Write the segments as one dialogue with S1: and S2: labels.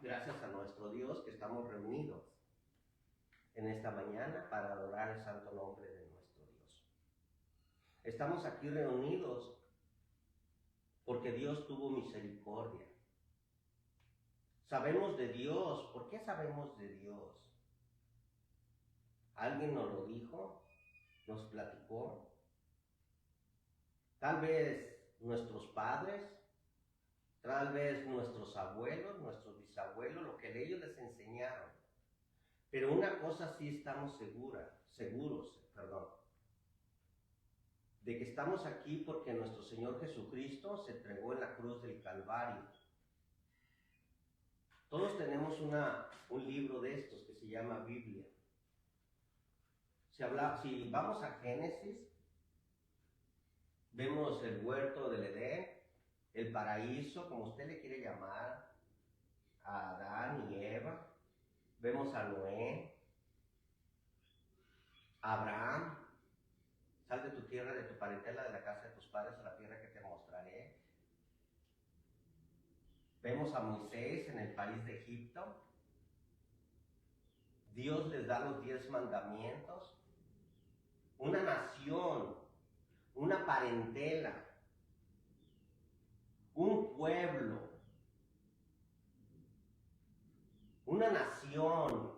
S1: Gracias a nuestro Dios que estamos reunidos en esta mañana para adorar el santo nombre de nuestro Dios. Estamos aquí reunidos porque Dios tuvo misericordia. Sabemos de Dios. ¿Por qué sabemos de Dios? ¿Alguien nos lo dijo? ¿Nos platicó? Tal vez nuestros padres, tal vez nuestros abuelos, nuestros bisabuelos, lo que ellos les enseñaron. Pero una cosa sí estamos seguros, de que estamos aquí porque nuestro Señor Jesucristo se entregó en la cruz del Calvario. Todos tenemos un libro de estos que se llama Biblia. Si vamos a Génesis, vemos el huerto del Edén, el paraíso, como usted le quiere llamar, a Adán y Eva. Vemos a Noé, a Abraham. Sal de tu tierra, de tu parentela, de la casa de tus padres, a la tierra que te mostraré. Vemos a Moisés en el país de Egipto. Dios les da los 10 mandamientos. Una nación, una parentela, un pueblo, una nación.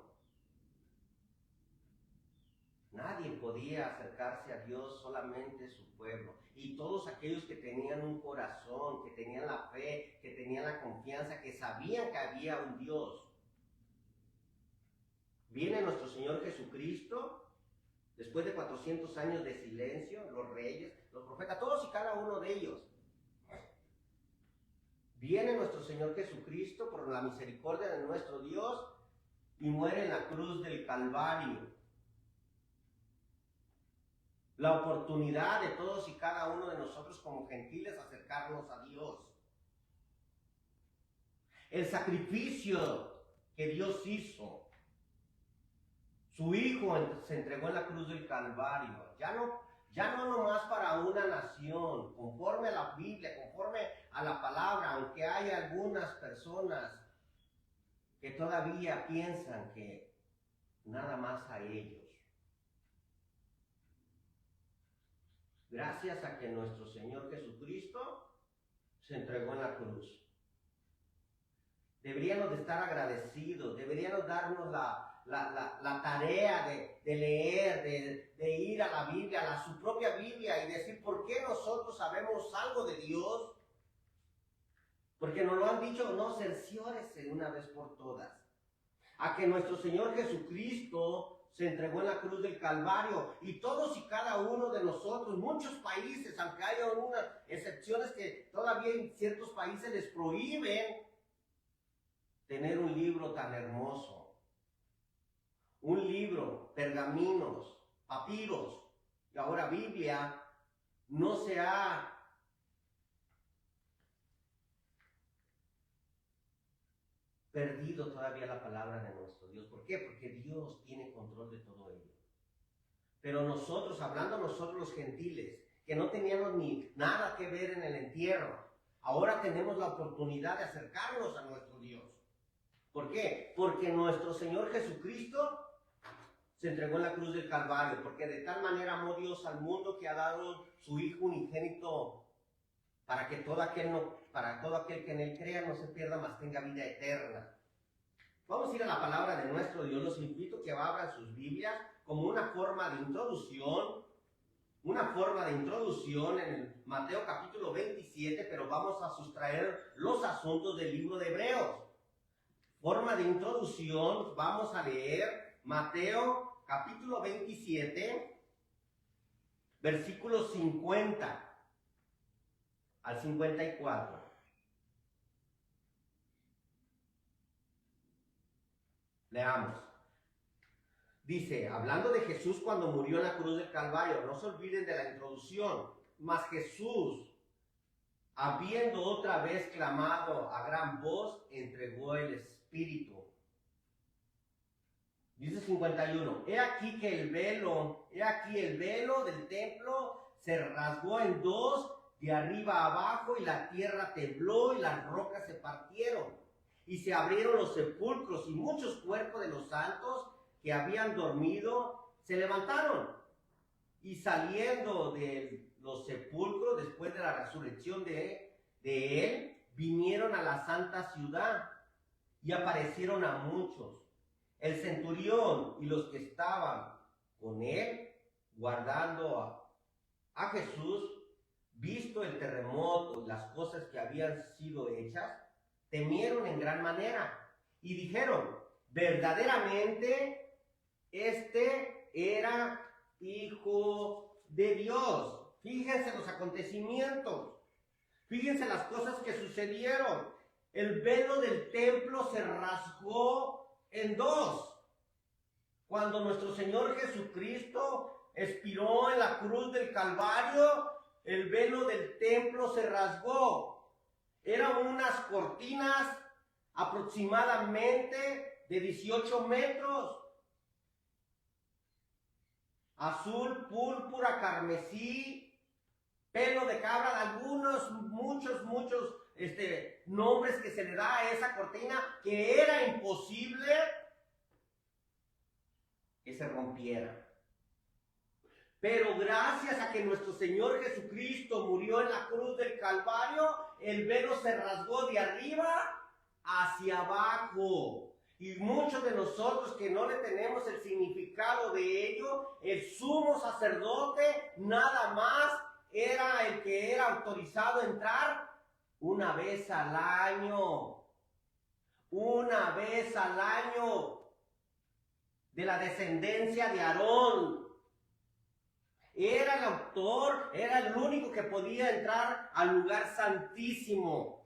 S1: Nadie podía acercarse a Dios, solamente su pueblo. Y todos aquellos que tenían un corazón, que tenían la fe, que tenían la confianza, que sabían que había un Dios. Viene nuestro Señor Jesucristo, después de 400 años de silencio, los reyes, los profetas, todos y cada uno de ellos. Viene nuestro Señor Jesucristo por la misericordia de nuestro Dios y muere en la cruz del Calvario. La oportunidad de todos y cada uno de nosotros como gentiles acercarnos a Dios. El sacrificio que Dios hizo. Su Hijo se entregó en la cruz del Calvario. Ya no nomás para una nación, conforme a la Biblia, conforme a la palabra, aunque hay algunas personas que todavía piensan que nada más a ellos. Gracias a que nuestro Señor Jesucristo se entregó en la cruz. Deberíamos de estar agradecidos, deberíamos darnos la tarea de leer, de ir a la Biblia, a su propia Biblia y decir, ¿por qué nosotros sabemos algo de Dios? Porque nos lo han dicho, no, cerciórese una vez por todas. A que nuestro Señor Jesucristo se entregó en la cruz del Calvario y todos y cada uno de nosotros, muchos países, aunque haya unas excepciones que todavía en ciertos países les prohíben tener un libro tan hermoso, un libro, pergaminos, papiros, y ahora Biblia, no se ha perdido todavía la palabra de nuestro Dios. ¿Por qué? Porque Dios tiene control de todo ello. Pero nosotros, hablando nosotros los gentiles, que no teníamos ni nada que ver en el entierro, ahora tenemos la oportunidad de acercarnos a nuestro Dios. ¿Por qué? Porque nuestro Señor Jesucristo se entregó en la cruz del Calvario, porque de tal manera amó Dios al mundo que ha dado su Hijo unigénito para que todo aquel que en él crea no se pierda, mas tenga vida eterna. Vamos a ir a la palabra de nuestro Dios. Los invito a que abran sus Biblias como una forma de introducción en el Mateo capítulo 27, pero vamos a sustraer los asuntos del libro de Hebreos. Forma de introducción, vamos a leer Mateo capítulo 27, versículos 50 al 54. Leamos. Dice, hablando de Jesús cuando murió en la cruz del Calvario, no se olviden de la introducción, mas Jesús, habiendo otra vez clamado a gran voz, entregó el Espíritu. Dice 51, he aquí el velo del templo se rasgó en dos, de arriba a abajo, y la tierra tembló y las rocas se partieron. y se abrieron los sepulcros y muchos cuerpos de los santos que habían dormido se levantaron. Y saliendo de los sepulcros después de la resurrección de él, vinieron a la santa ciudad y aparecieron a muchos. El centurión y los que estaban con él guardando a Jesús, visto el terremoto y las cosas que habían sido hechas, temieron en gran manera y dijeron: verdaderamente este era Hijo de Dios. Fíjense los acontecimientos, fíjense las cosas que sucedieron. El velo del templo se rasgó en dos cuando nuestro Señor Jesucristo expiró en la cruz del Calvario. El velo del templo se rasgó. Eran unas cortinas aproximadamente de 18 metros. Azul, púrpura, carmesí, pelo de cabra, algunos, muchos nombres que se le da a esa cortina, que era imposible que se rompiera. Pero gracias a que nuestro Señor Jesucristo murió en la cruz del Calvario, el velo se rasgó de arriba hacia abajo. Y muchos de nosotros que no le tenemos el significado de ello, el sumo sacerdote nada más era el que era autorizado a entrar una vez al año. Una vez al año, de la descendencia de Aarón. Era el autor, era el único que podía entrar al lugar santísimo.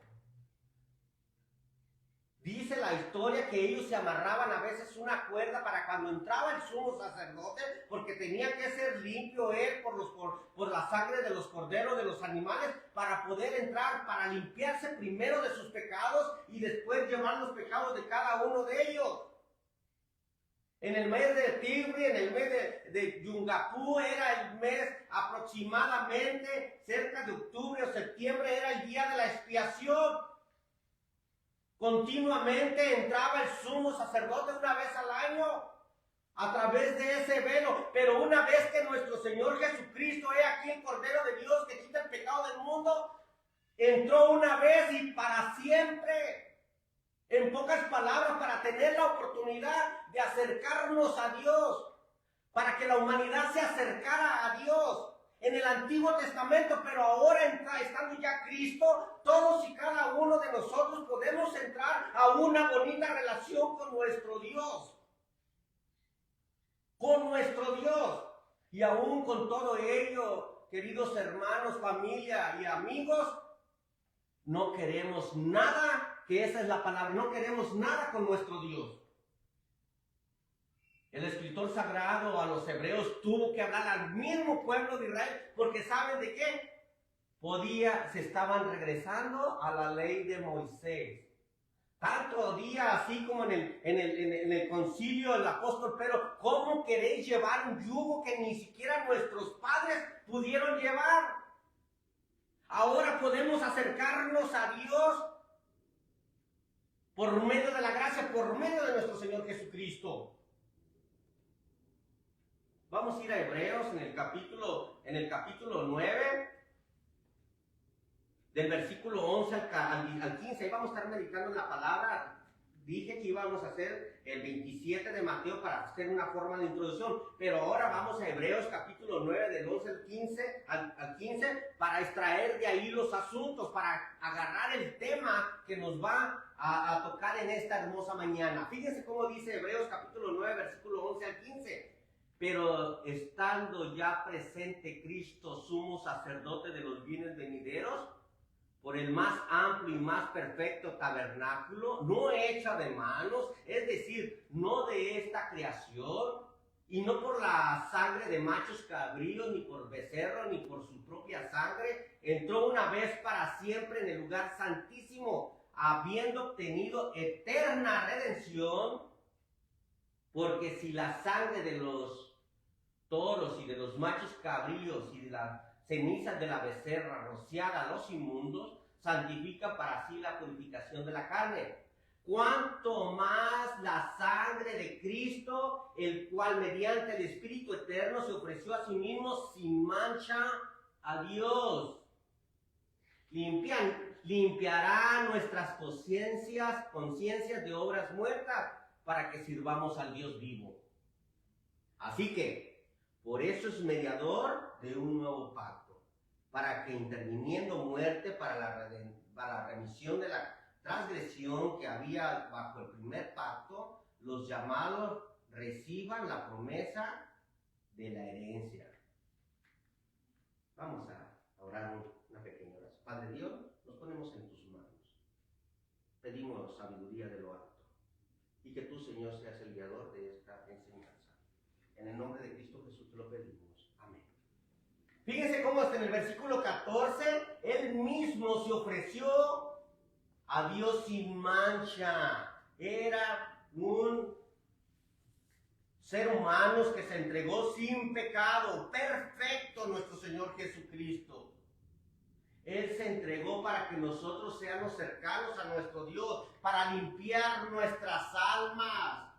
S1: Dice la historia que ellos se amarraban a veces una cuerda para cuando entraba el sumo sacerdote, porque tenía que ser limpio él por la sangre de los corderos, de los animales, para poder entrar, para limpiarse primero de sus pecados y después llevar los pecados de cada uno de ellos. En el mes de Tibri, en el mes de Yungapú, era el mes aproximadamente cerca de octubre o septiembre, era el día de la expiación. Continuamente entraba el sumo sacerdote una vez al año a través de ese velo. Pero una vez que nuestro Señor Jesucristo, he aquí el Cordero de Dios que quita el pecado del mundo, entró una vez y para siempre. En pocas palabras, para tener la oportunidad de acercarnos a Dios, para que la humanidad se acercara a Dios. En el Antiguo Testamento, pero ahora estando ya Cristo, todos y cada uno de nosotros podemos entrar a una bonita relación con nuestro Dios. Con nuestro Dios. Y aún con todo ello, queridos hermanos, familia y amigos, no queremos nada, que esa es la palabra, no queremos nada con nuestro Dios. El escritor sagrado a los hebreos tuvo que hablar al mismo pueblo de Israel, porque ¿saben de qué? Se estaban regresando a la ley de Moisés. Tanto día así como en el concilio del apóstol Pedro, ¿cómo queréis llevar un yugo que ni siquiera nuestros padres pudieron llevar? Ahora podemos acercarnos a Dios por medio de la gracia, por medio de nuestro Señor Jesucristo. Vamos a ir a Hebreos en el capítulo 9, del versículo 11 al 15. Ahí vamos a estar meditando en la palabra. Dije que íbamos a hacer el 27 de Mateo para hacer una forma de introducción, pero ahora vamos a Hebreos capítulo 9 del 11 al 15 para extraer de ahí los asuntos, para agarrar el tema que nos va a tocar en esta hermosa mañana. Fíjense cómo dice Hebreos capítulo 9 versículo 11 al 15. Pero estando ya presente Cristo, sumo sacerdote de los bienes venideros, por el más amplio y más perfecto tabernáculo, no hecha de manos, es decir, no de esta creación, y no por la sangre de machos cabríos, ni por becerros, ni por su propia sangre, entró una vez para siempre en el lugar santísimo, habiendo obtenido eterna redención, porque si la sangre de los toros y de los machos cabríos y de las cenizas de la becerra rociada a los inmundos santifica para sí la purificación de la carne, cuanto más la sangre de Cristo, el cual mediante el Espíritu Eterno se ofreció a sí mismo sin mancha a Dios. Limpiará nuestras conciencias de obras muertas para que sirvamos al Dios vivo. Así que, por eso es mediador de un nuevo pacto, para que interviniendo muerte para la remisión de la transgresión que había bajo el primer pacto, los llamados reciban la promesa de la herencia. Vamos a orar una pequeña oración. Padre Dios, nos ponemos en tus manos. Pedimos sabiduría de lo alto y que tú, Señor, seas el guiador de esta enseñanza. En el nombre de Cristo Jesús te lo pedimos. Amén. Fíjense cómo hasta en el versículo 14, él mismo se ofreció a Dios sin mancha. Era un ser humano que se entregó sin pecado, perfecto nuestro Señor Jesucristo. Él se entregó para que nosotros seamos cercanos a nuestro Dios, para limpiar nuestras almas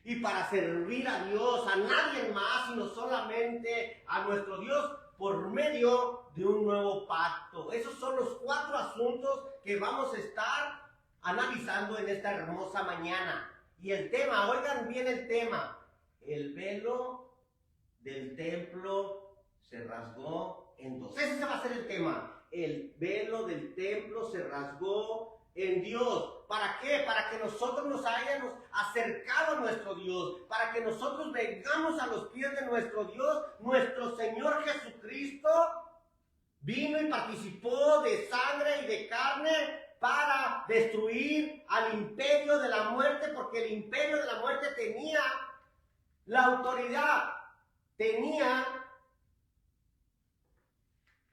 S1: y para servir a Dios, a nadie más, sino solamente a nuestro Dios por medio de un nuevo pacto. Esos son los 4 asuntos que vamos a estar analizando en esta hermosa mañana. Y el tema, oigan bien el tema, el velo del templo se rasgó en dos. Ese va a ser el tema. El velo del templo se rasgó en Dios. ¿Para qué? Para que nosotros nos hayamos acercado a nuestro Dios, para que nosotros vengamos a los pies de nuestro Dios. Nuestro Señor Jesucristo vino y participó de sangre y de carne para destruir al imperio de la muerte, porque el imperio de la muerte tenía la autoridad, tenía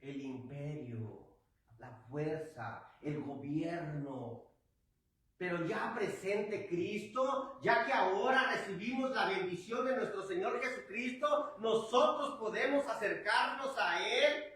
S1: el imperio, la fuerza, el gobierno. Pero ya presente Cristo, ya que ahora recibimos la bendición de nuestro Señor Jesucristo, nosotros podemos acercarnos a Él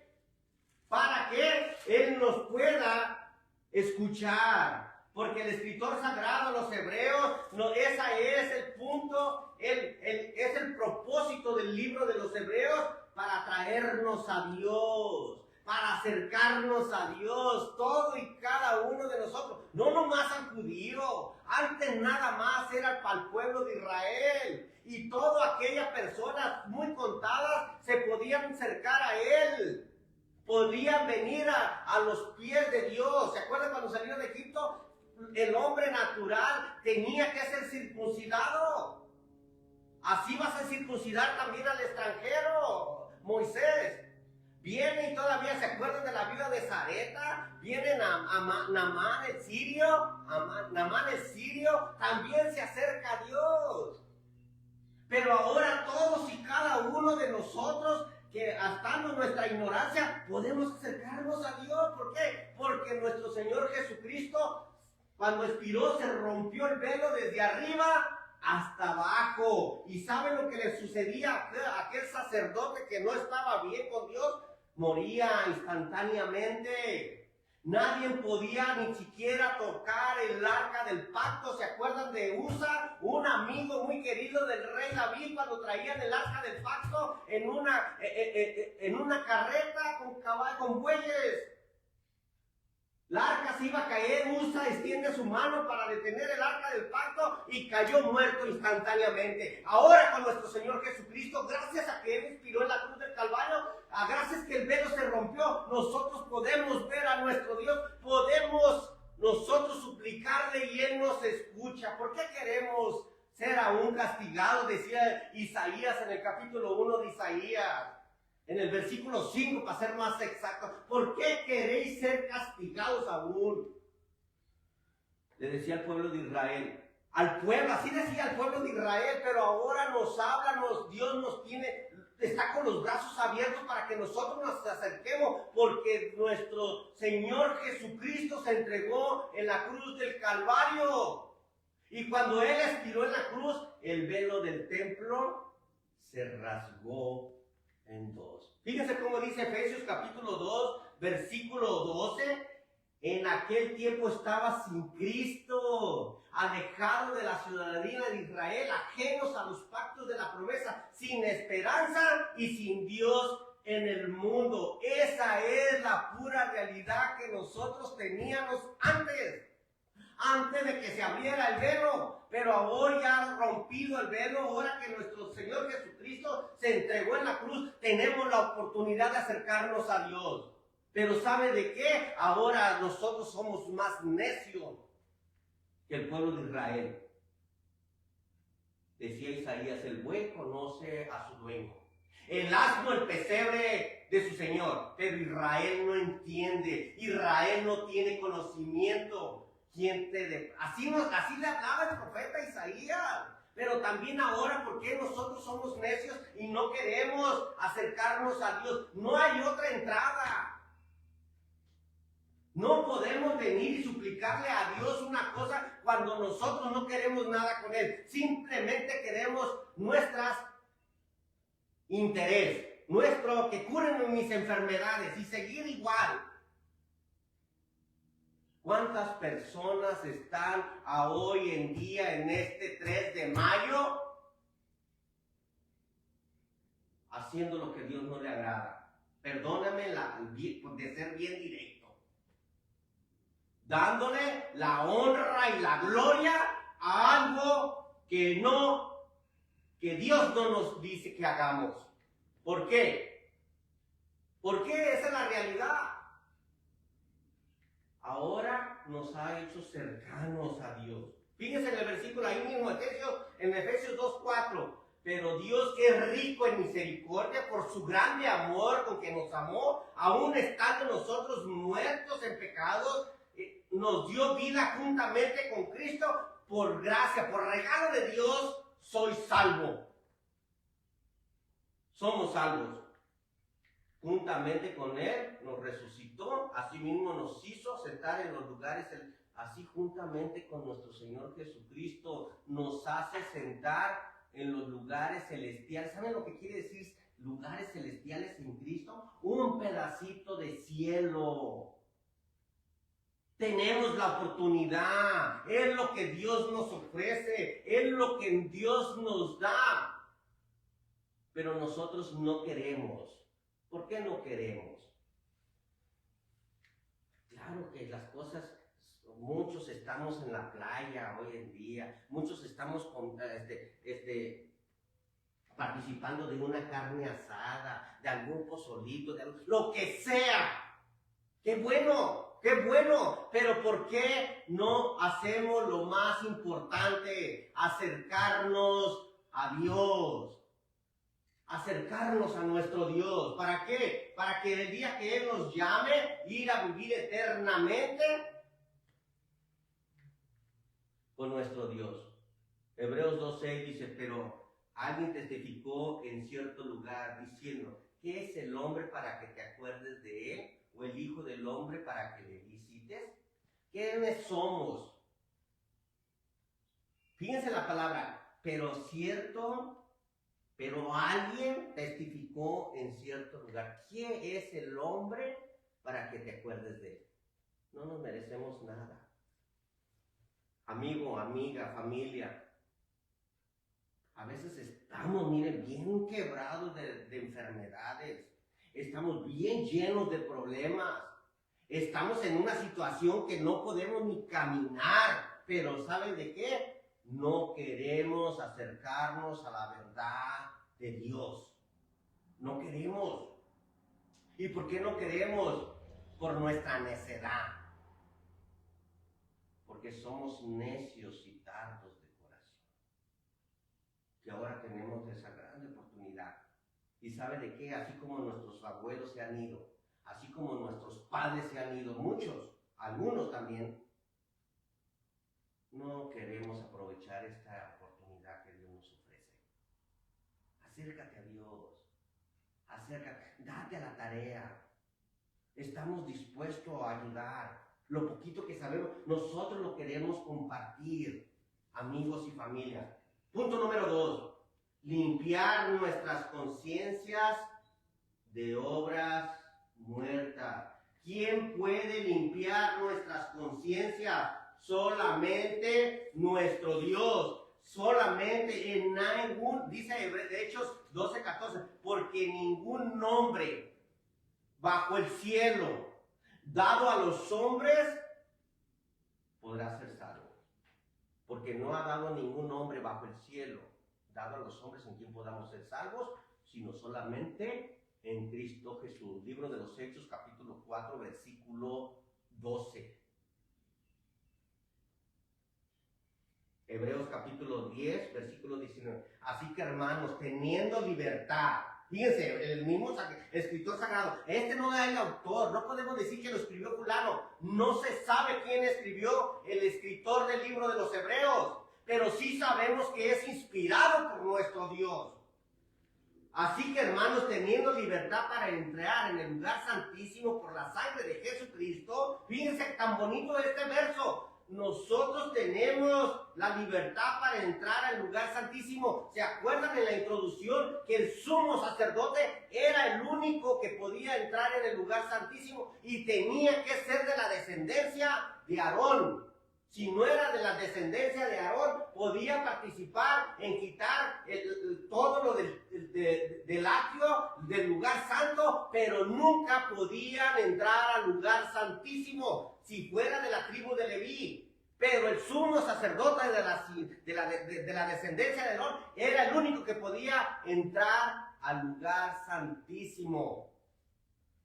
S1: para que Él nos pueda escuchar. Porque el escritor sagrado, los hebreos, ese es el punto, es el propósito del libro de los hebreos, para traernos a Dios, para acercarnos a Dios, todo y cada uno de nosotros, no nomás al judío, antes nada más era para el pueblo de Israel, y todas aquellas personas muy contadas se podían acercar a Él, podían venir a los pies de Dios. ¿Se acuerdan cuando salieron de Egipto? El hombre natural tenía que ser circuncidado. Así vas a circuncidar también al extranjero. Moisés viene y todavía se acuerdan de la vida de Sareta. Viene Naamán el sirio. Naamán el sirio también se acerca a Dios. Pero ahora todos y cada uno de nosotros, que estando en nuestra ignorancia, podemos acercarnos a Dios. ¿Por qué? Porque nuestro Señor Jesucristo, cuando expiró, se rompió el velo desde arriba hasta abajo. ¿Y saben lo que le sucedía a aquel sacerdote que no estaba bien con Dios? Moría instantáneamente. Nadie podía ni siquiera tocar el arca del pacto. ¿Se acuerdan de Usa? Un amigo muy querido del rey David, cuando traían el arca del pacto en una carreta con bueyes. La arca se iba a caer, Usa extiende su mano para detener el arca del pacto y cayó muerto instantáneamente. Ahora con nuestro Señor Jesucristo, gracias a que Él inspiró en la cruz del Calvario, gracias que el velo se rompió, nosotros podemos ver a nuestro Dios, podemos nosotros suplicarle y Él nos escucha. ¿Por qué queremos ser aún castigados? Decía Isaías en el capítulo 1 de Isaías. En el versículo 5, para ser más exacto, ¿por qué queréis ser castigados aún? Le decía al pueblo de Israel, al pueblo, así decía al pueblo de Israel, pero ahora nos habla, Dios nos tiene, está con los brazos abiertos para que nosotros nos acerquemos, porque nuestro Señor Jesucristo se entregó en la cruz del Calvario. Y cuando Él expiró en la cruz, el velo del templo se rasgó en dos. Fíjense cómo dice Efesios capítulo 2, versículo 12. En aquel tiempo estaba sin Cristo, alejados de la ciudadanía de Israel, ajenos a los pactos de la promesa, sin esperanza y sin Dios en el mundo. Esa es la pura realidad que nosotros teníamos antes de que se abriera el velo. Pero ahora ya ha rompido el velo, ahora que nuestro Señor Jesucristo se entregó en la cruz, tenemos la oportunidad de acercarnos a Dios. Pero ¿sabe de qué? Ahora nosotros somos más necios que el pueblo de Israel. Decía Isaías, el buey conoce a su dueño, el asno el pesebre de su Señor, pero Israel no entiende, Israel no tiene conocimiento. Así le hablaba el profeta Isaías. Pero también ahora, ¿por qué nosotros somos necios y no queremos acercarnos a Dios? No hay otra entrada. No podemos venir y suplicarle a Dios una cosa cuando nosotros no queremos nada con Él. Simplemente queremos nuestras interés, que curen mis enfermedades y seguir igual. ¿Cuántas personas están hoy en día, en este 3 de mayo, haciendo lo que Dios no le agrada? Perdóname de ser bien directo. Dándole la honra y la gloria a algo que Dios no nos dice que hagamos. ¿Por qué? Porque esa es la realidad. Ahora nos ha hecho cercanos a Dios. Fíjense en el versículo ahí mismo, en Efesios 2:4. Pero Dios, que es rico en misericordia, por su grande amor con que nos amó, aún estando nosotros muertos en pecados, nos dio vida juntamente con Cristo. Por gracia, por regalo de Dios, soy salvo. Somos salvos. Juntamente con Él nos resucitó, asimismo nos hizo sentar en los lugares, así juntamente con nuestro Señor Jesucristo nos hace sentar en los lugares celestiales. ¿Saben lo que quiere decir lugares celestiales en Cristo? Un pedacito de cielo. Tenemos la oportunidad, es lo que Dios nos ofrece, es lo que Dios nos da. Pero nosotros no queremos. ¿Por qué no queremos? Claro que las cosas, muchos estamos en la playa hoy en día, muchos estamos participando de una carne asada, de algún pozolito, lo que sea. ¡Qué bueno! ¡Qué bueno! Pero ¿por qué no hacemos lo más importante? Acercarnos a Dios. Acercarnos a nuestro Dios. ¿Para qué? Para que el día que Él nos llame, ir a vivir eternamente con nuestro Dios. Hebreos 2:6 dice, pero alguien testificó en cierto lugar diciendo, ¿qué es el hombre para que te acuerdes de él? ¿O el hijo del hombre para que le visites? ¿Quiénes somos? Fíjense la palabra, pero alguien testificó en cierto lugar. ¿Quién es el hombre para que te acuerdes de él? No nos merecemos nada. Amigo, amiga, familia. A veces estamos, miren, bien quebrados de enfermedades. Estamos bien llenos de problemas. Estamos en una situación que no podemos ni caminar. Pero ¿saben de qué? No queremos acercarnos a la verdad de Dios. No queremos. ¿Y por qué no queremos? Por nuestra necedad. Porque somos necios y tardos de corazón. Y ahora tenemos esa gran oportunidad. ¿Y sabe de qué? Así como nuestros abuelos se han ido, así como nuestros padres se han ido, muchos, algunos también, no queremos aprovechar esta oportunidad que Dios nos ofrece. Acércate a Dios, date a la tarea. Estamos dispuestos a ayudar. Lo poquito que sabemos, nosotros lo queremos compartir, amigos y familia. Punto número 2, limpiar nuestras conciencias de obras muertas. ¿Quién puede limpiar nuestras conciencias? Solamente nuestro Dios. Solamente en ningún, dice Hechos 12:14, porque ningún nombre bajo el cielo dado a los hombres podrá ser salvo. Porque no ha dado ningún nombre bajo el cielo dado a los hombres en quien podamos ser salvos, sino solamente en Cristo Jesús. Libro de los Hechos, capítulo 4, versículo 12. Hebreos capítulo 10, versículo 19. Así que, hermanos, teniendo libertad, fíjense, el mismo escritor sagrado, este no es el autor, no podemos decir que lo escribió fulano, no se sabe quién escribió el escritor del libro de los Hebreos, pero sí sabemos que es inspirado por nuestro Dios. Así que, hermanos, teniendo libertad para entrar en el lugar santísimo por la sangre de Jesucristo, fíjense tan bonito este verso. Nosotros tenemos la libertad para entrar al lugar santísimo. ¿Se acuerdan en la introducción que el sumo sacerdote era el único que podía entrar en el lugar santísimo y tenía que ser de la descendencia de Aarón? Si no era de la descendencia de Aarón, podía participar en quitar todo lo del atrio, del lugar santo, pero nunca podían entrar al lugar santísimo si fuera de la tribu de Leví. Pero el sumo sacerdote de la descendencia de Aarón era el único que podía entrar al lugar santísimo.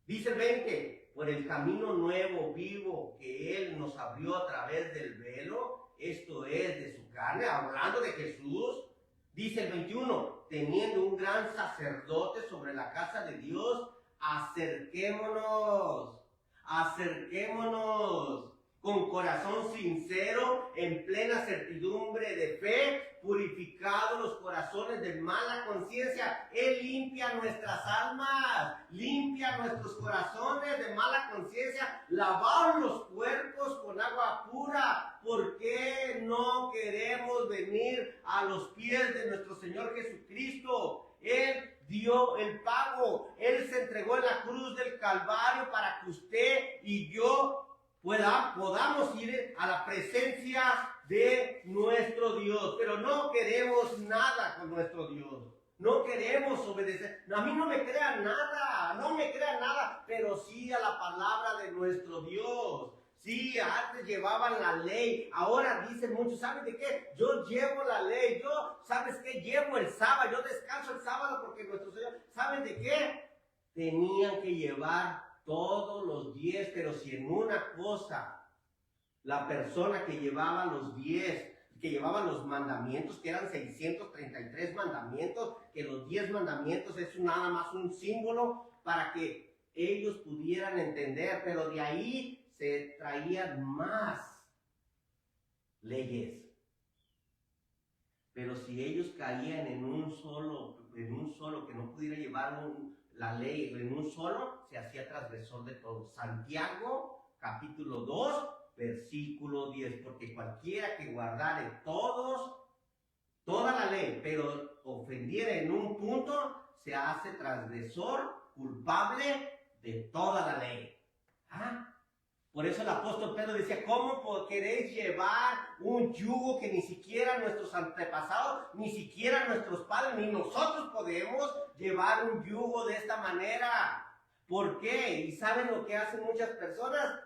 S1: Dice el 20. Por el camino nuevo, vivo, que Él nos abrió a través del velo, esto es, de su carne, hablando de Jesús, dice el 21, teniendo un gran sacerdote sobre la casa de Dios, acerquémonos, con corazón sincero, en plena certidumbre de fe, purificados los corazones de mala conciencia. Él limpia nuestras almas, limpia nuestros corazones de mala conciencia, lavamos los cuerpos con agua pura. ¿Por qué no queremos venir a los pies de nuestro Señor Jesucristo? Él dio el pago, Él se entregó en la cruz del Calvario para que usted y yo podamos ir a la presencia de nuestro Dios, pero no queremos nada con nuestro Dios, no queremos obedecer. A mí no me crean nada, pero sí a la palabra de nuestro Dios. Sí, antes llevaban la ley, ahora dicen muchos, ¿sabes de qué? Yo llevo la ley, ¿sabes qué? Llevo el sábado, yo descanso el sábado porque nuestro Señor, ¿saben de qué? Tenían que llevar todos los 10, pero si en una cosa, la persona que llevaba los 10, que llevaba los mandamientos, que eran 633 mandamientos, que los 10 mandamientos es nada más un símbolo para que ellos pudieran entender, pero de ahí se traían más leyes. Pero si ellos caían en un solo que no pudiera llevar la ley en un solo, se hacía transgresor de todo. Santiago, capítulo 2, versículo 10, porque cualquiera que guardare toda la ley, pero ofendiera en un punto, se hace transgresor, culpable de toda la ley. Por eso el apóstol Pedro decía, ¿cómo queréis llevar un yugo que ni siquiera nuestros antepasados, ni siquiera nuestros padres, ni nosotros podemos llevar un yugo de esta manera? ¿Por qué? ¿Y saben lo que hacen muchas personas?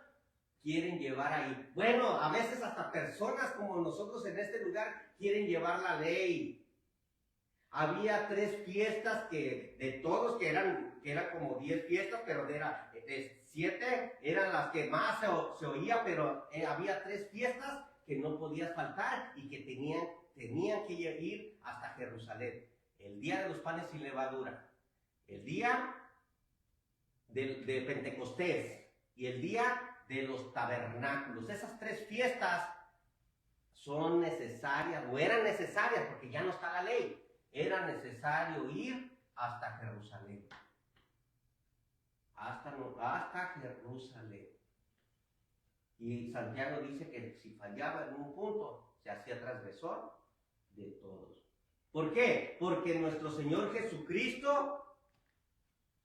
S1: Quieren llevar ahí. Bueno, a veces hasta personas como nosotros en este lugar quieren llevar la ley. Había 3 fiestas que eran como 10 fiestas, pero era 7 eran las que más se oía, pero había 3 fiestas que no podías faltar y que tenían que ir hasta Jerusalén. El día de los panes sin levadura, el día de Pentecostés y el día de los tabernáculos. Esas 3 fiestas son necesarias, o eran necesarias, porque ya no está la ley. Era necesario ir hasta Jerusalén. Hasta Jerusalén. Y Santiago dice que si fallaba en un punto, se hacía transgresor de todos. ¿Por qué? Porque nuestro Señor Jesucristo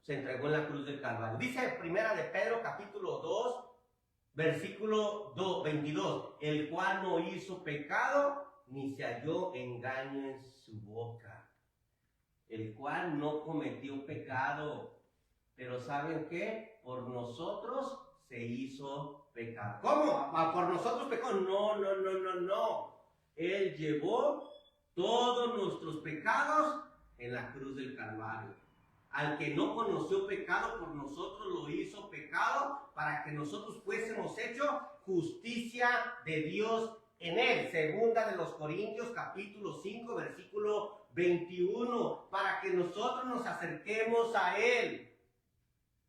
S1: se entregó en la cruz del Calvario. Dice Primera de Pedro, capítulo 2, Versículo 22. El cual no hizo pecado, ni se halló engaño en su boca. El cual no cometió pecado. Pero ¿saben qué? Por nosotros se hizo pecado. ¿Cómo? ¿Por nosotros pecado? No. Él llevó todos nuestros pecados en la cruz del Calvario. Al que no conoció pecado, por nosotros lo hizo pecado, para que nosotros fuésemos hechos justicia de Dios en él. Segunda de los Corintios, capítulo 5, versículo 21. Para que nosotros nos acerquemos a él.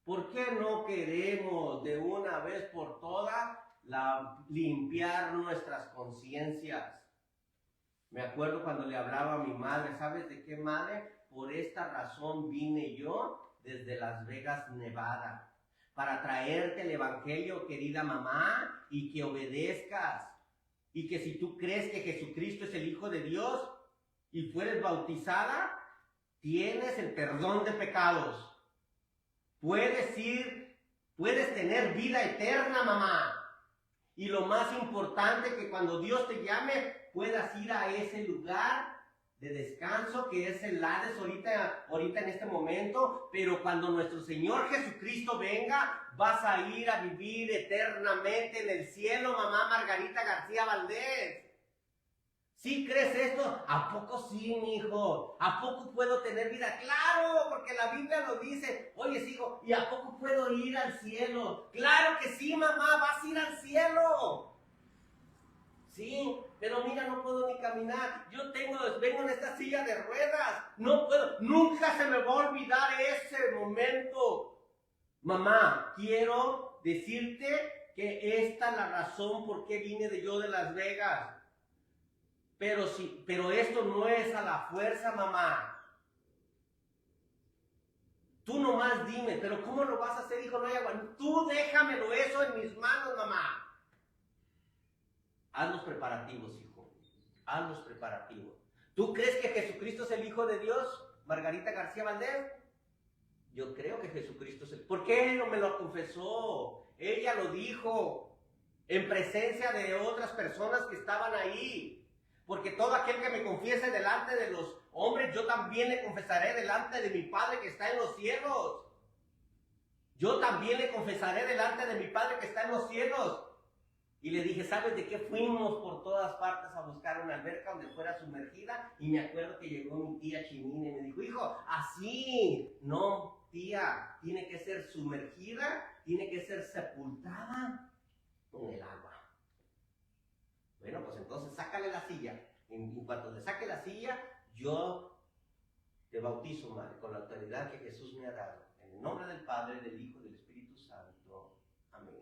S1: ¿Por qué no queremos de una vez por todas limpiar nuestras conciencias? Me acuerdo cuando le hablaba a mi madre, ¿sabes de qué, madre? Por esta razón vine yo desde Las Vegas, Nevada, para traerte el evangelio, querida mamá, y que obedezcas. Y que si tú crees que Jesucristo es el Hijo de Dios y fueres bautizada, tienes el perdón de pecados. Puedes tener vida eterna, mamá. Y lo más importante, que cuando Dios te llame, puedas ir a ese lugar de descanso que es el Hades ahorita en este momento, pero cuando nuestro Señor Jesucristo venga, vas a ir a vivir eternamente en el cielo, mamá Margarita García Valdés. ¿Sí crees esto? ¿A poco sí, mi hijo? ¿A poco puedo tener vida? ¡Claro! Porque la Biblia lo dice. Oye, hijo, ¿y a poco puedo ir al cielo? ¡Claro que sí, mamá! ¡Vas a ir al cielo! Sí, pero mira, no puedo ni caminar. Vengo en esta silla de ruedas. No puedo. Nunca se me va a olvidar ese momento. Mamá, quiero decirte que esta es la razón por qué vine yo de Las Vegas. Pero esto no es a la fuerza, mamá. Tú nomás dime, pero ¿cómo lo vas a hacer, hijo? No hay agua. Tú déjamelo eso en mis manos, mamá. Haz los preparativos, hijo. Haz los preparativos. ¿Tú crees que Jesucristo es el Hijo de Dios, Margarita García Valdés? Yo creo que Jesucristo es el... ¿Por qué no me lo confesó? Ella lo dijo en presencia de otras personas que estaban ahí. Porque todo aquel que me confiese delante de los hombres, yo también le confesaré delante de mi Padre que está en los cielos. Yo también le confesaré delante de mi Padre que está en los cielos. Y le dije, ¿sabes de qué? Fuimos por todas partes a buscar una alberca donde fuera sumergida. Y me acuerdo que llegó mi tía Chimina y me dijo, hijo, así. No, tía, tiene que ser sumergida, tiene que ser sepultada en el agua. Bueno, pues entonces sácale la silla. En cuanto le saque la silla, yo te bautizo, madre, con la autoridad que Jesús me ha dado. En el nombre del Padre, del Hijo y del Espíritu Santo. Amén.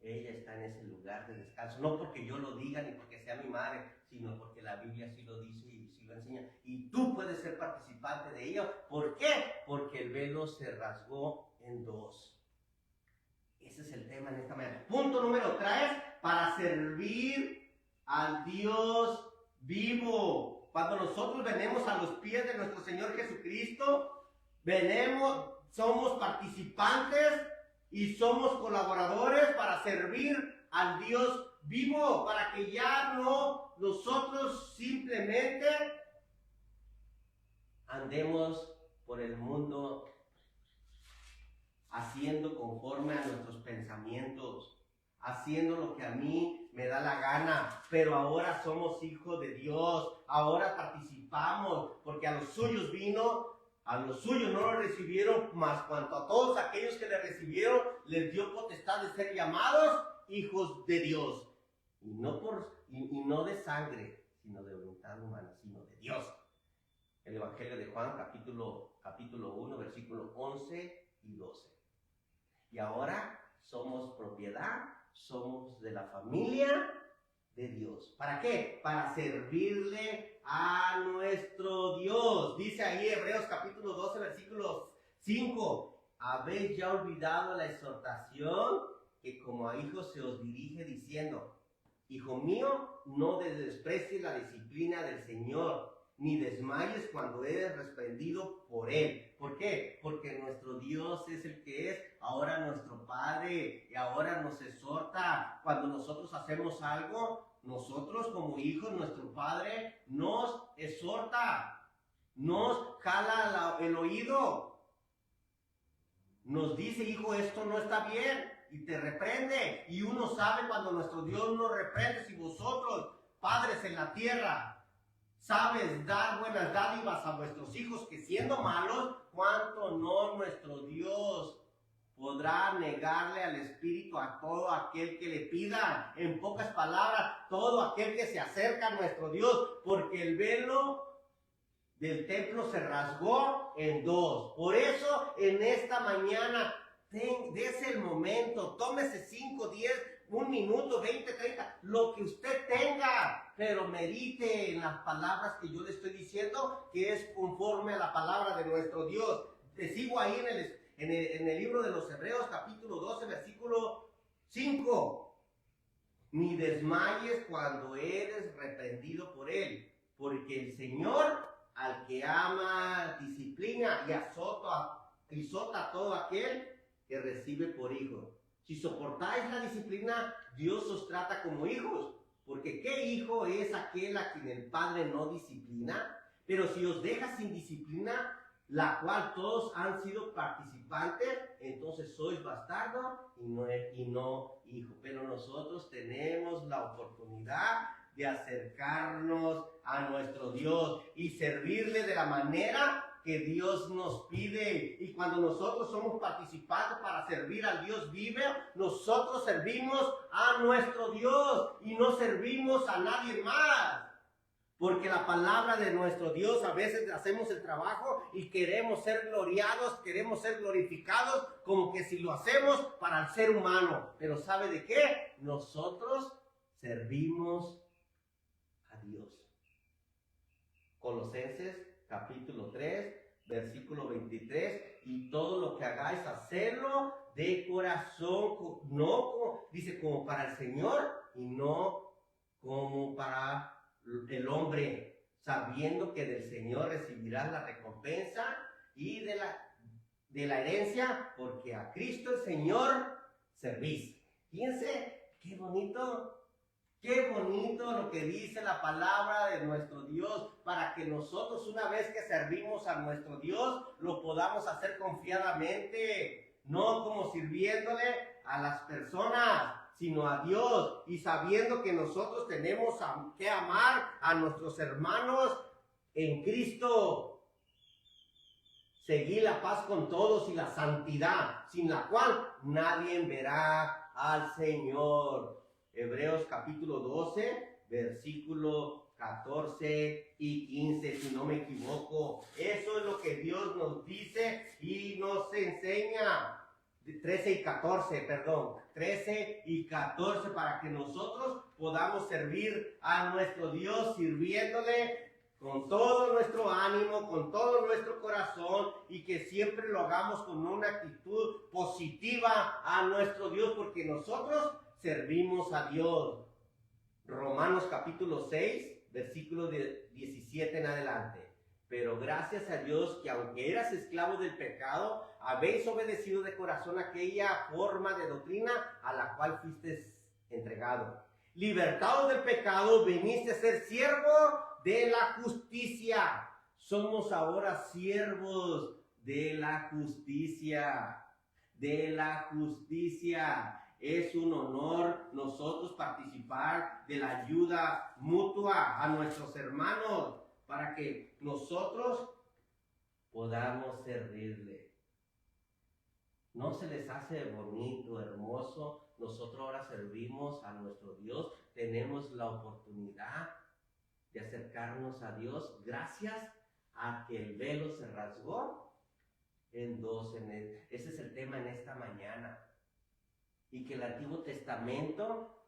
S1: Ella está en ese lugar de descanso, no porque yo lo diga ni porque sea mi madre, sino porque la Biblia sí lo dice y sí lo enseña. Y tú puedes ser participante de ello. ¿Por qué? Porque el velo se rasgó en dos. Ese es el tema en esta mañana. Punto número 3, para servir al Dios vivo. Cuando nosotros venimos a los pies de nuestro Señor Jesucristo, somos participantes y somos colaboradores para servir al Dios vivo, para que ya no nosotros simplemente andemos por el mundo haciendo conforme a nuestros pensamientos, haciendo lo que a mí me da la gana, pero ahora somos hijos de Dios, ahora participamos, porque a los suyos vino, a los suyos no lo recibieron, mas cuanto a todos aquellos que le recibieron, les dio potestad de ser llamados hijos de Dios, y no de sangre, sino de voluntad humana, sino de Dios. El Evangelio de Juan, capítulo 1, versículos 11 y 12. Y ahora somos propiedad, somos de la familia de Dios. ¿Para qué? Para servirle a nuestro Dios. Dice ahí Hebreos capítulo 12, versículo 5. ¿Habéis ya olvidado la exhortación que como a hijos se os dirige diciendo, hijo mío, no desprecies la disciplina del Señor, ni desmayes cuando eres reprendido por Él. ¿Por qué? Porque nuestro Dios es el que es ahora nuestro Padre y ahora nos exhorta. Cuando nosotros hacemos algo, nosotros como hijos, nuestro Padre nos exhorta, nos jala el oído, nos dice, hijo, esto no está bien, y te reprende. Y uno sabe cuando nuestro Dios nos reprende. Si vosotros, padres en la tierra, sabes dar buenas dádivas a vuestros hijos, que siendo malos, ¿cuánto no nuestro Dios podrá negarle al Espíritu a todo aquel que le pida? En pocas palabras, todo aquel que se acerca a nuestro Dios, porque el velo del templo se rasgó en dos. Por eso, en esta mañana, dese el momento, tómese 5, 10, 1 minuto, 20, 30, lo que usted tenga, pero medite en las palabras que yo le estoy diciendo, que es conforme a la palabra de nuestro Dios. Te sigo ahí en el libro de los Hebreos, capítulo 12, versículo 5. Ni desmayes cuando eres reprendido por Él, porque el Señor al que ama, disciplina y azota a todo aquel que recibe por hijo. Si soportáis la disciplina, Dios os trata como hijos, porque ¿qué hijo es aquel a quien el Padre no disciplina? Pero si os deja sin disciplina, la cual todos han sido participantes, entonces sois bastardo y no hijo. Pero nosotros tenemos la oportunidad de acercarnos a nuestro Dios y servirle de la manera que Dios nos pide. Y cuando nosotros somos participantes para servir al Dios vivo, nosotros servimos a nuestro Dios y no servimos a nadie más. Porque la palabra de nuestro Dios, a veces hacemos el trabajo y queremos ser gloriados, queremos ser glorificados, como que si lo hacemos para el ser humano. Pero ¿sabe de qué? Nosotros servimos a Dios. Colosenses capítulo 3, versículo 23, y todo lo que hagáis, hacedlo de corazón, dice como para el Señor y no como para el hombre, sabiendo que del Señor recibirás la recompensa y de la herencia, porque a Cristo el Señor servís. Fíjense, qué bonito lo que dice la palabra de nuestro Dios, para que nosotros, una vez que servimos a nuestro Dios, lo podamos hacer confiadamente, no como sirviéndole a las personas, sino a Dios, y sabiendo que nosotros tenemos que amar a nuestros hermanos en Cristo. Seguir la paz con todos y la santidad, sin la cual nadie verá al Señor. Hebreos capítulo 12, versículo 14 y 15, si no me equivoco. Eso es lo que Dios nos dice y nos enseña. 13 y 14, para que nosotros podamos servir a nuestro Dios, sirviéndole con todo nuestro ánimo, con todo nuestro corazón, y que siempre lo hagamos con una actitud positiva a nuestro Dios, porque nosotros servimos a Dios. Romanos capítulo 6, versículo 17 en adelante. Pero gracias a Dios que aunque eras esclavo del pecado, habéis obedecido de corazón aquella forma de doctrina a la cual fuisteis entregado. Libertados del pecado, viniste a ser siervo de la justicia. Somos ahora siervos de la justicia. De la justicia. Es un honor nosotros participar de la ayuda mutua a nuestros hermanos para que nosotros podamos servirle. ¿No se les hace bonito, hermoso? Nosotros ahora servimos a nuestro Dios. Tenemos la oportunidad de acercarnos a Dios gracias a que el velo se rasgó en dos. Ese es el tema en esta mañana. Y que el Antiguo Testamento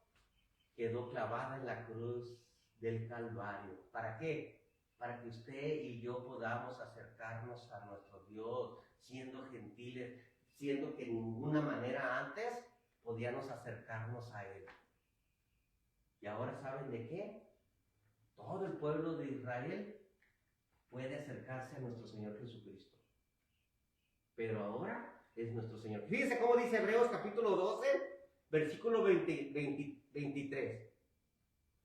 S1: quedó clavada en la cruz del Calvario. ¿Para qué? Para que usted y yo podamos acercarnos a nuestro Dios, siendo gentiles, siendo que de ninguna manera antes podíamos acercarnos a Él. Y ahora, ¿saben de qué? Todo el pueblo de Israel puede acercarse a nuestro Señor Jesucristo. Pero ahora es nuestro Señor. Fíjense cómo dice Hebreos capítulo 12, versículo 23.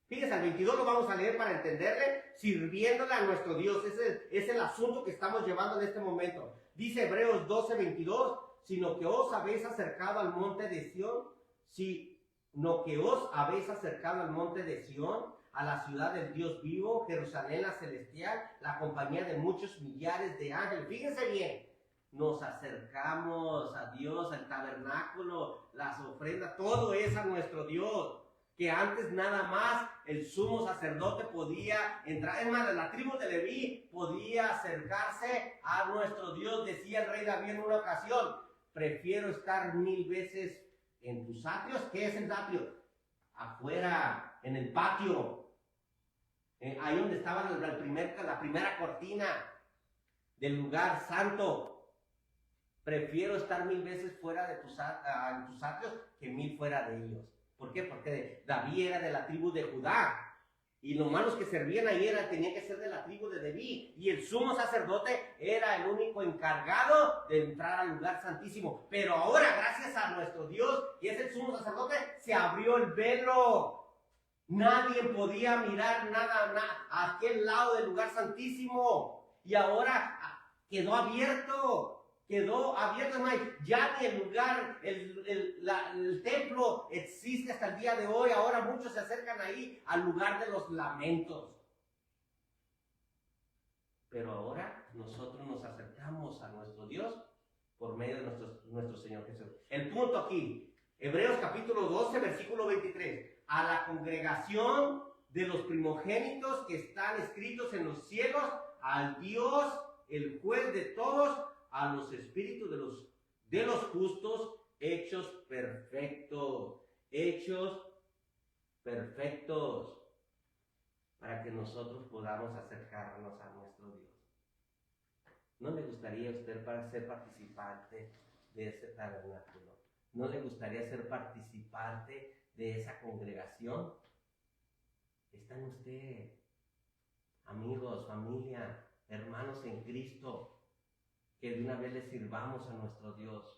S1: Fíjense, al 22 lo vamos a leer para entenderle, sirviéndole a nuestro Dios. Ese es el asunto que estamos llevando en este momento. Dice Hebreos 12, 22, sino que os habéis acercado al monte de Sión, a la ciudad del Dios vivo, Jerusalén la celestial, la compañía de muchos millares de ángeles. Fíjense bien, nos acercamos a Dios, al tabernáculo, las ofrendas, todo es a nuestro Dios. Que antes nada más el sumo sacerdote podía entrar, es más, la tribu de Leví podía acercarse a nuestro Dios. Decía el rey David en una ocasión: prefiero estar 1000 veces en tus atrios. ¿Qué es el atrio? Afuera, en el patio, ahí donde estaba la primera cortina del lugar santo. Prefiero estar 1000 veces fuera de en tus atrios que 1000 fuera de ellos. ¿Por qué? Porque David era de la tribu de Judá. Y los malos que servían ahí tenían que ser de la tribu de David. Y el sumo sacerdote era el único encargado de entrar al lugar santísimo. Pero ahora, gracias a nuestro Dios, que es el sumo sacerdote, se abrió el velo. Nadie podía mirar nada a aquel lado del lugar santísimo. Y ahora quedó abierto. Ya ni el lugar, el templo existe hasta el día de hoy. Ahora muchos se acercan ahí al lugar de los lamentos. Pero ahora nosotros nos acercamos a nuestro Dios por medio de nuestro Señor Jesús. El punto aquí, Hebreos capítulo 12, versículo 23. A la congregación de los primogénitos que están escritos en los cielos, al Dios, el juez de todos, a los espíritus de los justos, hechos perfectos, para que nosotros podamos acercarnos a nuestro Dios. ¿No le gustaría a usted ser participante de ese tabernáculo? ¿No le gustaría ser participante de esa congregación? Está en usted, amigos, familia, hermanos en Cristo, que de una vez le sirvamos a nuestro Dios.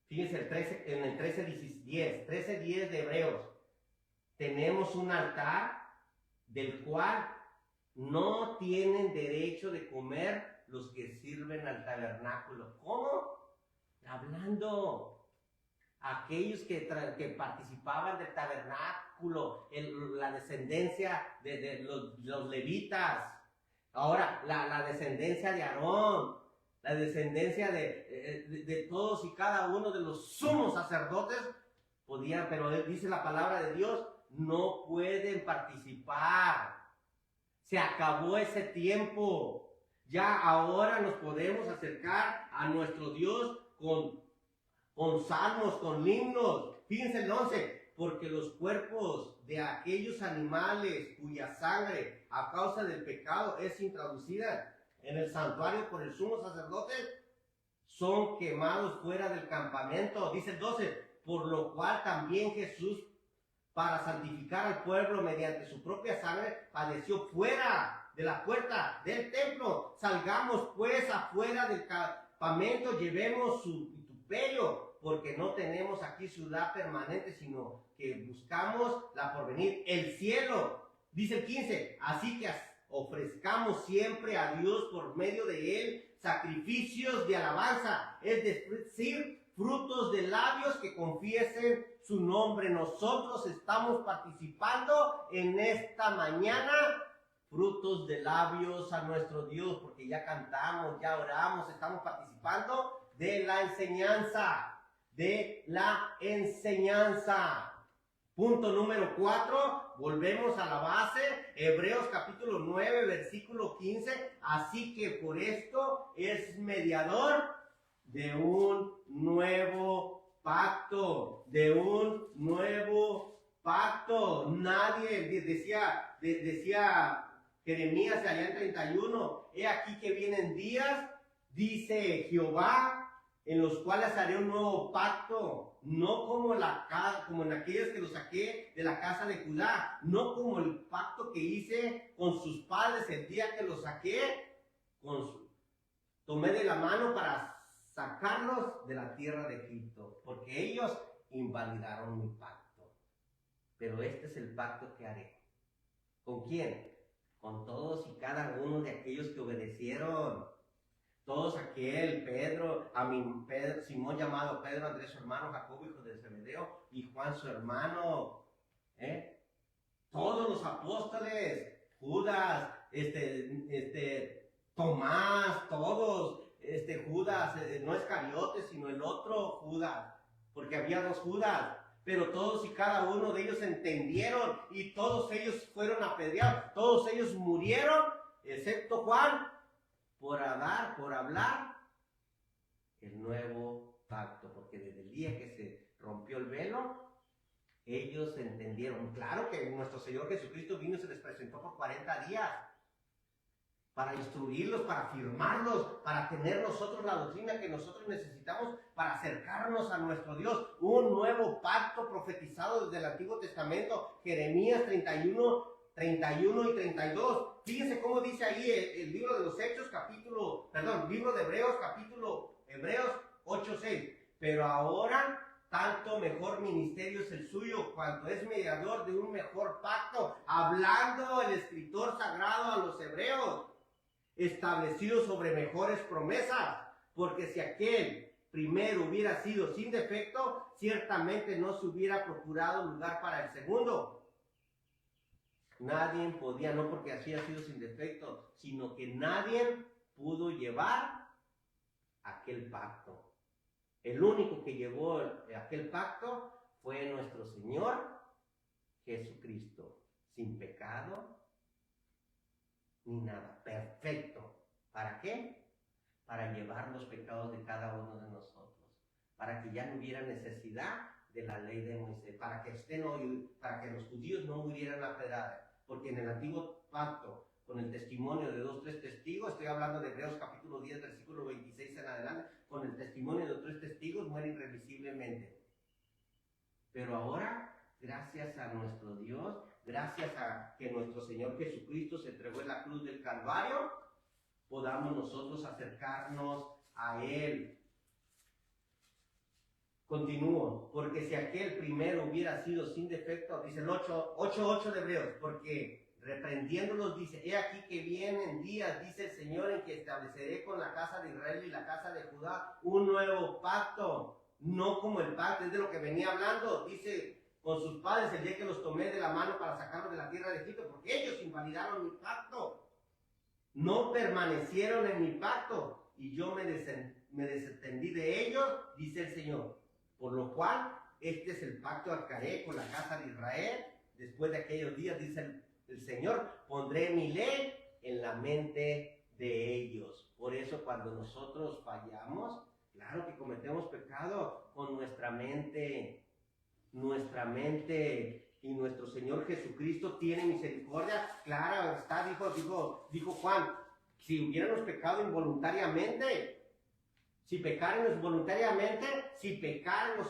S1: Fíjense en el 13:10 de Hebreos, tenemos un altar del cual no tienen derecho de comer los que sirven al tabernáculo. ¿Cómo? Hablando aquellos que participaban del tabernáculo, la descendencia de los levitas. Ahora, la descendencia de Aarón, la descendencia de todos y cada uno de los sumos sacerdotes podían, pero dice la palabra de Dios, no pueden participar. Se acabó ese tiempo. Ya ahora nos podemos acercar a nuestro Dios con salmos, con himnos. Fíjense el 11. Porque los cuerpos de aquellos animales cuya sangre a causa del pecado es introducida en el santuario por el sumo sacerdote, son quemados fuera del campamento. Dice el 12, por lo cual también Jesús, para santificar al pueblo mediante su propia sangre, padeció fuera de la puerta del templo. Salgamos pues afuera del campamento, llevemos su vituperio, porque no tenemos aquí ciudad permanente, sino que buscamos la porvenir, el cielo. Dice el 15, así que ofrezcamos siempre a Dios por medio de él sacrificios de alabanza, es decir, frutos de labios que confiesen su nombre. Nosotros estamos participando en esta mañana frutos de labios a nuestro Dios, porque ya cantamos, ya oramos, estamos participando de la enseñanza. Punto número 4, volvemos a la base, Hebreos capítulo 9, versículo 15, así que por esto es mediador de un nuevo pacto, Nadie, decía Jeremías allá en 31, he aquí que vienen días, dice Jehová, en los cuales haré un nuevo pacto no como como en aquellos que los saqué de la casa de Judá, no como el pacto que hice con sus padres el día que los saqué, tomé de la mano para sacarlos de la tierra de Egipto, porque ellos invalidaron mi pacto. Pero este es el pacto que haré. ¿Con quién? Con todos y cada uno de aquellos que obedecieron. Todos aquel, Simón llamado Pedro, Andrés su hermano, Jacobo hijo de Zebedeo y Juan su hermano. Todos los apóstoles, Judas, Tomás, todos, Judas, no Iscariote, sino el otro Judas, porque había dos Judas, pero todos y cada uno de ellos entendieron y todos ellos fueron apedreados, todos ellos murieron, excepto Juan, por hablar el nuevo pacto, porque desde el día que se rompió el velo, ellos entendieron. Claro que nuestro Señor Jesucristo vino y se les presentó por 40 días para instruirlos, para afirmarlos, para tener nosotros la doctrina que nosotros necesitamos para acercarnos a nuestro Dios. Un nuevo pacto profetizado desde el Antiguo Testamento, Jeremías 31 y 32. Fíjense cómo dice ahí el libro de los Hechos, libro de Hebreos, Hebreos 8:6. Pero ahora, tanto mejor ministerio es el suyo, cuanto es mediador de un mejor pacto, hablando el escritor sagrado a los hebreos, establecido sobre mejores promesas, porque si aquel primero hubiera sido sin defecto, ciertamente no se hubiera procurado lugar para el segundo. Nadie podía, no porque así ha sido sin defecto, sino que nadie pudo llevar aquel pacto. El único que llevó aquel pacto fue nuestro Señor Jesucristo, sin pecado ni nada, perfecto. ¿Para qué? Para llevar los pecados de cada uno de nosotros, para que ya no hubiera necesidad de la ley de Moisés, para que los judíos no murieran a pedrada. Porque en el antiguo pacto, con el testimonio de 2 o 3 testigos, estoy hablando de Hebreos capítulo 10, versículo 26 en adelante, con el testimonio de 3 testigos muere irremisiblemente. Pero ahora, gracias a nuestro Dios, gracias a que nuestro Señor Jesucristo se entregó en la cruz del Calvario, podamos nosotros acercarnos a Él. Continúo, porque si aquel primero hubiera sido sin defecto, dice el 8:8 de Hebreos, porque reprendiéndolos dice, he aquí que vienen días, dice el Señor, en que estableceré con la casa de Israel y la casa de Judá un nuevo pacto, no como el pacto, es de lo que venía hablando, dice, con sus padres el día que los tomé de la mano para sacarlos de la tierra de Egipto, porque ellos invalidaron mi pacto, no permanecieron en mi pacto, y yo me desentendí de ellos, dice el Señor. Por lo cual, este es el pacto que haré con la casa de Israel. Después de aquellos días, dice el Señor, pondré mi ley en la mente de ellos. Por eso, cuando nosotros fallamos, claro que cometemos pecado con nuestra mente y nuestro Señor Jesucristo tiene misericordia. Claro está, dijo Juan, si hubiéramos pecado involuntariamente, si pecáramos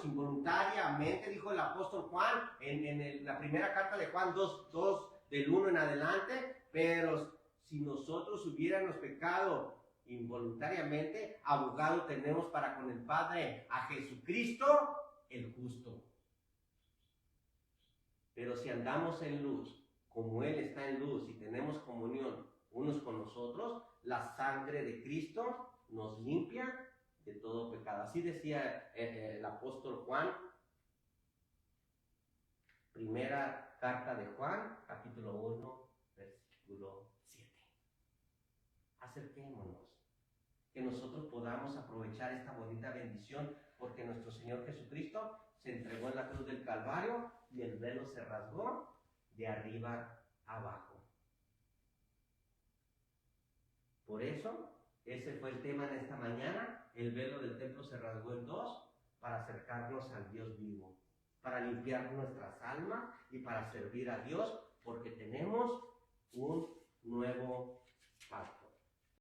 S1: involuntariamente, dijo el apóstol Juan en la primera carta de Juan 2, del 1 en adelante, pero si nosotros hubiéramos pecado involuntariamente, abogado tenemos para con el Padre a Jesucristo el justo. Pero si andamos en luz, como Él está en luz y tenemos comunión unos con nosotros, la sangre de Cristo nos limpia de todo pecado. Así decía el apóstol Juan, primera carta de Juan, capítulo 1, versículo 7. Acerquémonos, que nosotros podamos aprovechar esta bonita bendición, porque nuestro Señor Jesucristo se entregó en la cruz del Calvario y el velo se rasgó de arriba abajo. Por eso, ese fue el tema de esta mañana. El velo del templo se rasgó en dos para acercarnos al Dios vivo, para limpiar nuestras almas y para servir a Dios, porque tenemos un nuevo pacto.